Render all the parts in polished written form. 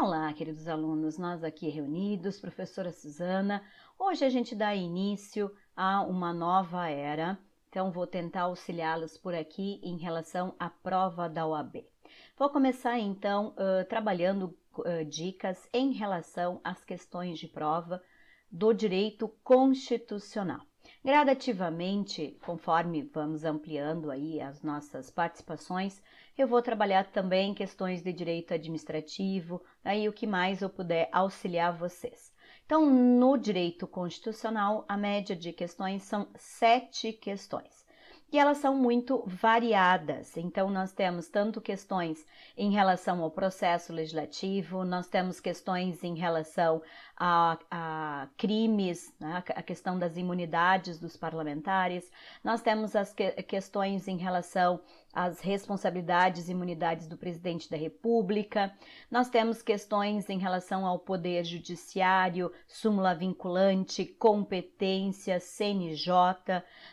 Olá, queridos alunos, nós aqui reunidos, professora Suzana. Hoje a gente dá início a uma nova era, então vou tentar auxiliá-los por aqui em relação à prova da OAB. Vou começar então trabalhando dicas em relação às questões de prova do direito constitucional. Gradativamente, conforme vamos ampliando aí as nossas participações, eu vou trabalhar também questões de direito administrativo, aí o que mais eu puder auxiliar vocês. Então, no direito constitucional, a média de questões são 7 questões. E elas são muito variadas, então nós temos tanto questões em relação ao processo legislativo, nós temos questões em relação a crimes, né, a questão das imunidades dos parlamentares, nós temos as questões em relação às responsabilidades e imunidades do presidente da República, nós temos questões em relação ao poder judiciário, súmula vinculante, competência, CNJ,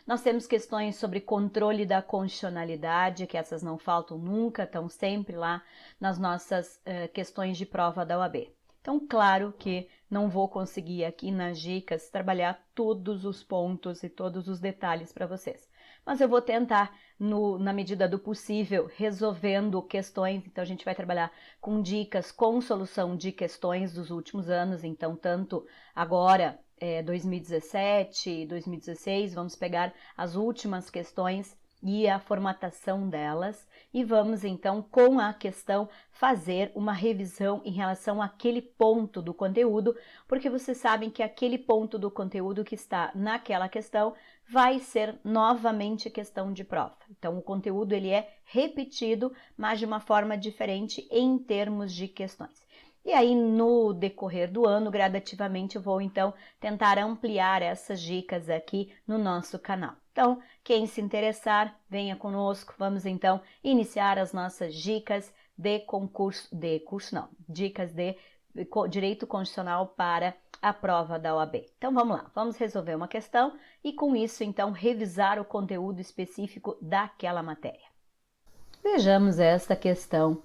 nós temos questões sobre controle da constitucionalidade, que essas não faltam nunca, estão sempre lá nas nossas questões de prova da OAB. Então, claro que não vou conseguir aqui nas dicas trabalhar todos os pontos e todos os detalhes para vocês, mas eu vou tentar, na medida do possível, resolvendo questões. Então, a gente vai trabalhar com dicas, com solução de questões dos últimos anos, então, tanto agora, 2017, 2016, vamos pegar as últimas questões e a formatação delas e vamos então com a questão fazer uma revisão em relação àquele ponto do conteúdo, porque vocês sabem que aquele ponto do conteúdo que está naquela questão vai ser novamente questão de prova. Então o conteúdo ele é repetido, mas de uma forma diferente em termos de questões. E aí, no decorrer do ano, gradativamente, eu vou, então, tentar ampliar essas dicas aqui no nosso canal. Então, quem se interessar, venha conosco. Vamos, então, iniciar as nossas dicas de dicas de direito constitucional para a prova da OAB. Então, vamos lá. Vamos resolver uma questão e, com isso, então, revisar o conteúdo específico daquela matéria. Vejamos esta questão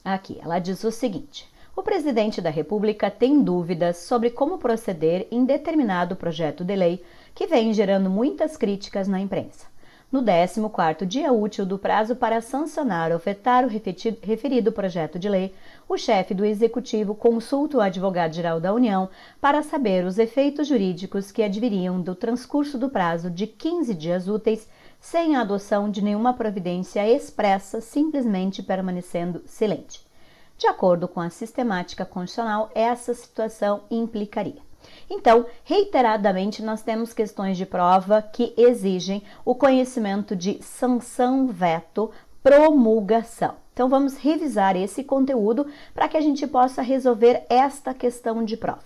aqui. Ela diz o seguinte: o presidente da República tem dúvidas sobre como proceder em determinado projeto de lei que vem gerando muitas críticas na imprensa. No 14º dia útil do prazo para sancionar ou vetar o referido projeto de lei, o chefe do Executivo consulta o advogado-geral da União para saber os efeitos jurídicos que adviriam do transcurso do prazo de 15 dias úteis sem a adoção de nenhuma providência expressa, simplesmente permanecendo silente. De acordo com a sistemática constitucional, essa situação implicaria. Então, reiteradamente, nós temos questões de prova que exigem o conhecimento de sanção, veto, promulgação. Então, vamos revisar esse conteúdo para que a gente possa resolver esta questão de prova.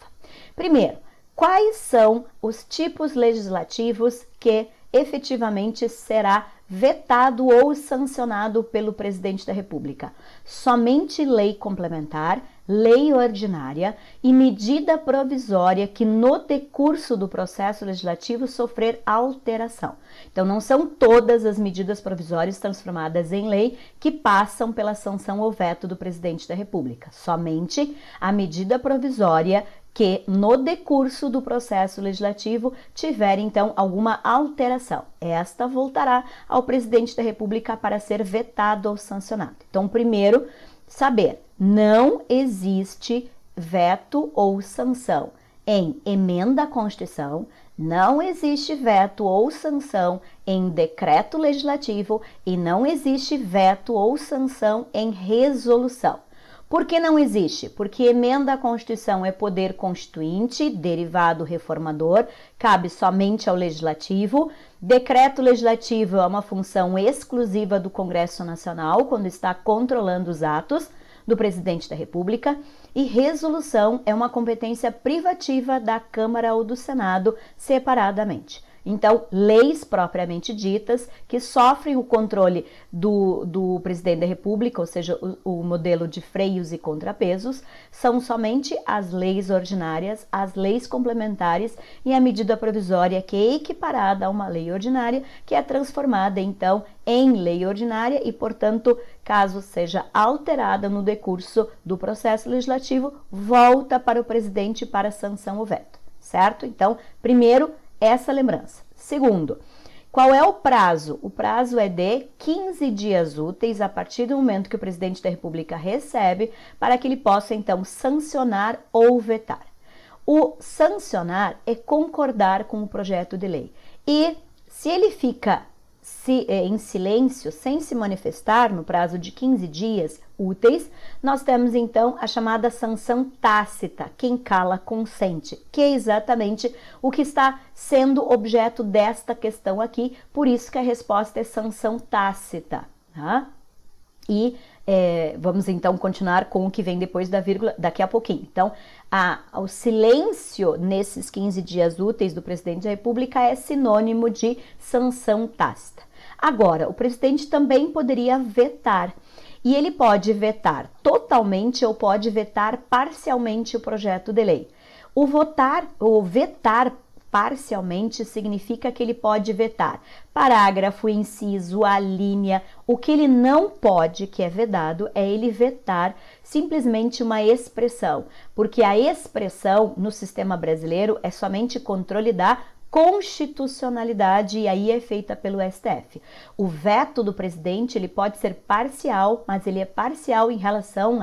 Primeiro, quais são os tipos legislativos que efetivamente será vetado ou sancionado pelo presidente da República? Somente lei complementar, lei ordinária e medida provisória que no decurso do processo legislativo sofrer alteração. Então, não são todas as medidas provisórias transformadas em lei que passam pela sanção ou veto do presidente da República. Somente a medida provisória que no decurso do processo legislativo tiver, então, alguma alteração. Esta voltará ao presidente da República para ser vetado ou sancionado. Então, primeiro, saber, não existe veto ou sanção em emenda à Constituição, não existe veto ou sanção em decreto legislativo e não existe veto ou sanção em resolução. Por que não existe? Porque emenda à Constituição é poder constituinte, derivado reformador, cabe somente ao Legislativo. Decreto legislativo é uma função exclusiva do Congresso Nacional, quando está controlando os atos do presidente da República. E resolução é uma competência privativa da Câmara ou do Senado, separadamente. Então, leis propriamente ditas que sofrem o controle do presidente da República, ou seja, o modelo de freios e contrapesos, são somente as leis ordinárias, as leis complementares e a medida provisória que é equiparada a uma lei ordinária, que é transformada então em lei ordinária e, portanto, caso seja alterada no decurso do processo legislativo, volta para o presidente para sanção ou veto, certo? Então, primeiro, essa lembrança. Segundo, qual é o prazo? O prazo é de 15 dias úteis a partir do momento que o presidente da República recebe para que ele possa, então, sancionar ou vetar. O sancionar é concordar com o projeto de lei. E se ele fica em silêncio, sem se manifestar no prazo de 15 dias úteis, nós temos então a chamada sanção tácita, quem cala consente, que é exatamente o que está sendo objeto desta questão aqui, por isso que a resposta é sanção tácita, tá? E vamos então continuar com o que vem depois da vírgula daqui a pouquinho. Então, o silêncio nesses 15 dias úteis do presidente da República é sinônimo de sanção tácita. Agora, o presidente também poderia vetar, e ele pode vetar totalmente ou pode vetar parcialmente o projeto de lei. O vetar parcialmente significa que ele pode vetar parágrafo, inciso, a linha. O que ele não pode, que é vedado, é ele vetar simplesmente uma expressão, porque a expressão no sistema brasileiro é somente controle da constitucionalidade e aí é feita pelo STF. O veto do presidente, ele pode ser parcial, mas ele é parcial em relação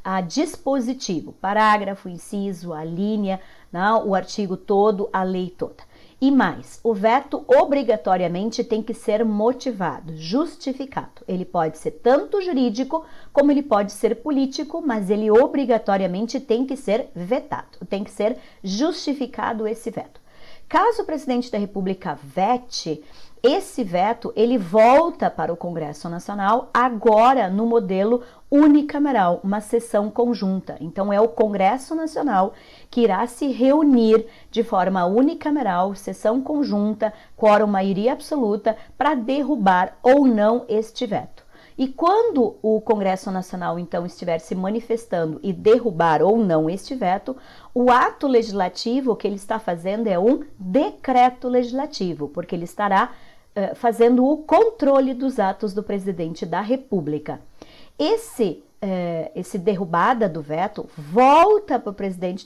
a dispositivo, parágrafo, inciso, a linha, não, o artigo todo, a lei toda. E mais, o veto obrigatoriamente tem que ser motivado, justificado. Ele pode ser tanto jurídico como ele pode ser político, mas ele obrigatoriamente tem que ser vetado, tem que ser justificado esse veto. Caso o presidente da República vete, esse veto ele volta para o Congresso Nacional agora no modelo unicameral, uma sessão conjunta. Então é o Congresso Nacional que irá se reunir de forma unicameral, sessão conjunta, quórum maioria absoluta, para derrubar ou não este veto. E quando o Congresso Nacional, então, estiver se manifestando e derrubar ou não este veto, o ato legislativo que ele está fazendo é um decreto legislativo, porque ele estará fazendo o controle dos atos do presidente da República. Esse derrubada do veto volta para o presidente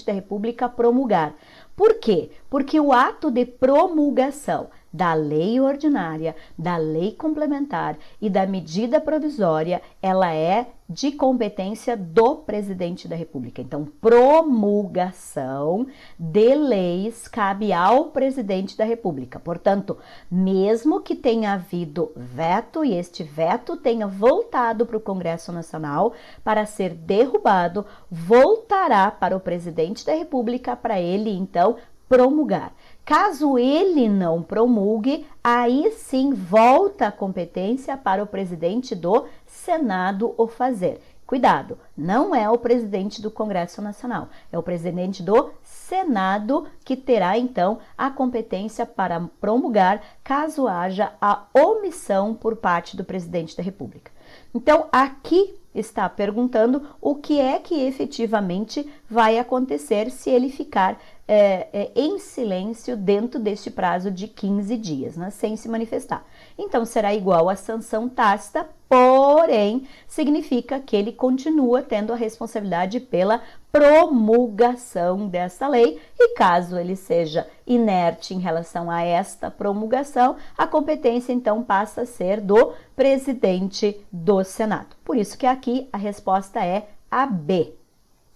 da República promulgar. Por quê? Porque o ato de promulgação da lei ordinária, da lei complementar e da medida provisória, ela é de competência do presidente da República. Então, promulgação de leis cabe ao presidente da República. Portanto, mesmo que tenha havido veto e este veto tenha voltado para o Congresso Nacional para ser derrubado, voltará para o presidente da República para ele, então, promulgar. Caso ele não promulgue, aí sim volta a competência para o presidente do Senado o fazer. Cuidado, não é o presidente do Congresso Nacional, é o presidente do Senado que terá então a competência para promulgar caso haja a omissão por parte do presidente da República. Então, aqui está perguntando o que é que efetivamente vai acontecer se ele ficar em silêncio dentro deste prazo de 15 dias, né, sem se manifestar. Então, será igual a sanção tácita, porém, significa que ele continua tendo a responsabilidade pela promulgação desta lei e caso ele seja inerte em relação a esta promulgação, a competência então passa a ser do presidente do Senado. Por isso que aqui a resposta é a B.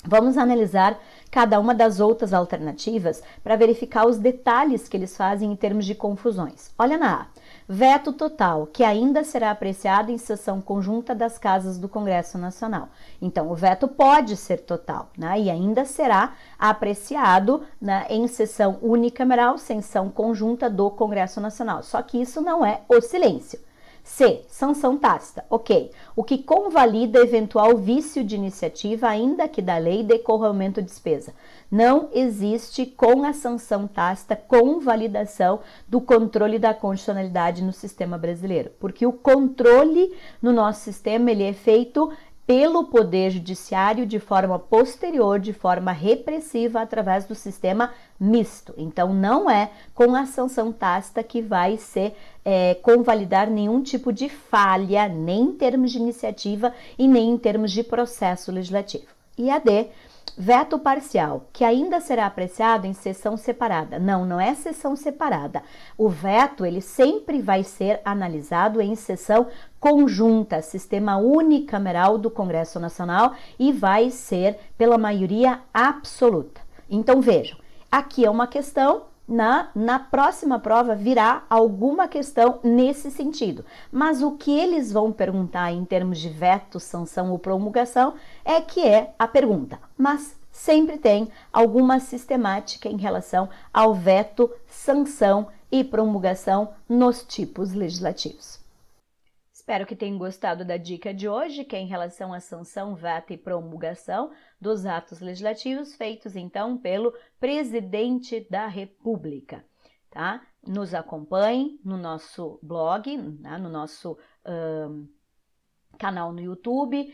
Vamos analisar cada uma das outras alternativas para verificar os detalhes que eles fazem em termos de confusões. Olha na A. Veto total, que ainda será apreciado em sessão conjunta das casas do Congresso Nacional. Então, o veto pode ser total, né? E ainda será apreciado, né, em sessão unicameral, sessão conjunta do Congresso Nacional. Só que isso não é o silêncio. C, sanção tácita. Ok. O que convalida eventual vício de iniciativa, ainda que da lei decorra aumento de despesa. Não existe com a sanção tácita convalidação do controle da constitucionalidade no sistema brasileiro, porque o controle no nosso sistema ele é feito pelo Poder Judiciário de forma posterior, de forma repressiva, através do sistema misto. Então, não é com a sanção tácita que vai ser convalidar nenhum tipo de falha, nem em termos de iniciativa e nem em termos de processo legislativo. E a D, veto parcial, que ainda será apreciado em sessão separada. Não, não é sessão separada. O veto, ele sempre vai ser analisado em sessão conjunta, sistema unicameral do Congresso Nacional, e vai ser pela maioria absoluta. Então, vejam, aqui é uma questão, na próxima prova virá alguma questão nesse sentido. Mas o que eles vão perguntar em termos de veto, sanção ou promulgação é a pergunta. Mas sempre tem alguma sistemática em relação ao veto, sanção e promulgação nos tipos legislativos. Espero que tenham gostado da dica de hoje, que é em relação à sanção, veto e promulgação dos atos legislativos feitos, então, pelo Presidente da República, tá? Nos acompanhem no nosso blog, né, no nosso canal no YouTube.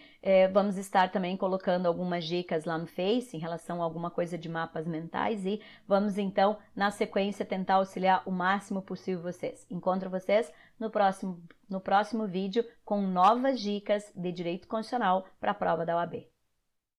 Vamos estar também colocando algumas dicas lá no Face em relação a alguma coisa de mapas mentais e vamos então, na sequência, tentar auxiliar o máximo possível vocês. Encontro vocês no próximo vídeo com novas dicas de direito constitucional para a prova da OAB.